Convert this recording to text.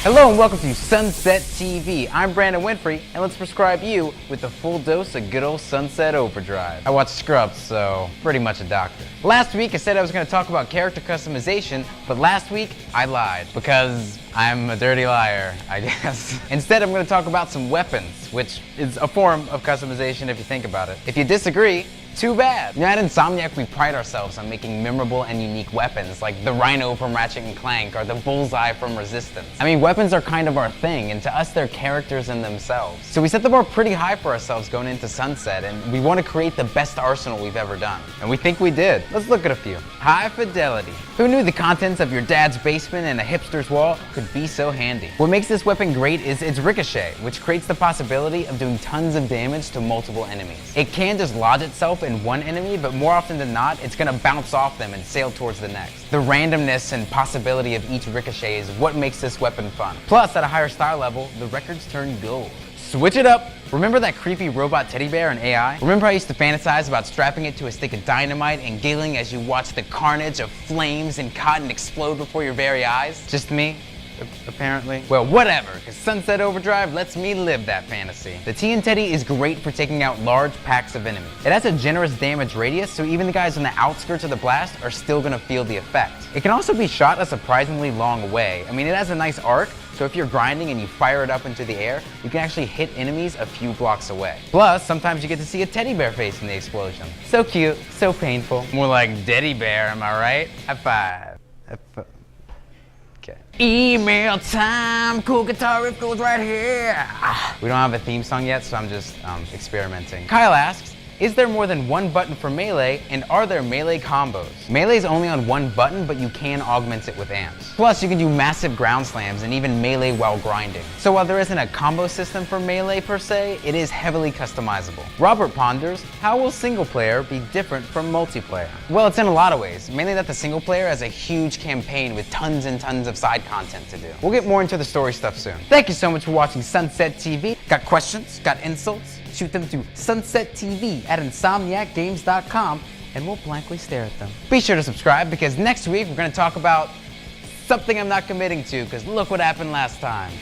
Hello and welcome to Sunset TV. I'm Brandon Winfrey, and let's prescribe you with a full dose of good old Sunset Overdrive. I watch Scrubs, so pretty much a doctor. Last week I said I was going to talk about character customization, but last week I lied because I'm a dirty liar, I guess. Instead, I'm going to talk about some weapons, which is a form of customization if you think about it. If you disagree, too bad. You know, at Insomniac, we pride ourselves on making memorable and unique weapons, like the Rhino from Ratchet & Clank or the Bullseye from Resistance. I mean, weapons are kind of our thing, and to us, they're characters in themselves. So we set the bar pretty high for ourselves going into Sunset, and we want to create the best arsenal we've ever done. And we think we did. Let's look at a few. High fidelity. Who knew the contents of your dad's basement and a hipster's wall could be so handy? What makes this weapon great is its ricochet, which creates the possibility of doing tons of damage to multiple enemies. It can just lodge itself in one enemy, but more often than not, it's gonna bounce off them and sail towards the next. The randomness and possibility of each ricochet is what makes this weapon fun. Plus, at a higher style level, the records turn gold. Switch it up! Remember that creepy robot teddy bear in AI? Remember I used to fantasize about strapping it to a stick of dynamite and giggling as you watch the carnage of flames and cotton explode before your very eyes? Just me? Apparently. Well, whatever, because Sunset Overdrive lets me live that fantasy. The TNTeddy is great for taking out large packs of enemies. It has a generous damage radius, so even the guys on the outskirts of the blast are still gonna feel the effect. It can also be shot a surprisingly long way. I mean, it has a nice arc, so if you're grinding and you fire it up into the air, you can actually hit enemies a few blocks away. Plus, sometimes you get to see a teddy bear face in the explosion. So cute, so painful. More like Deddy Bear, am I right? High five. Okay. Email time, cool guitar riff goes right here. We don't have a theme song yet, so I'm just experimenting. Kyle asks, is there more than one button for melee, and are there melee combos? Melee is only on one button, but you can augment it with amps. Plus, you can do massive ground slams and even melee while grinding. So while there isn't a combo system for melee per se, it is heavily customizable. Robert ponders, how will single player be different from multiplayer? Well, it's in a lot of ways, mainly that the single player has a huge campaign with tons and tons of side content to do. We'll get more into the story stuff soon. Thank you so much for watching Sunset TV. Got questions? Got insults? Shoot them to sunsettv@insomniacgames.com and we'll blankly stare at them. Be sure to subscribe because next week we're going to talk about something I'm not committing to because look what happened last time.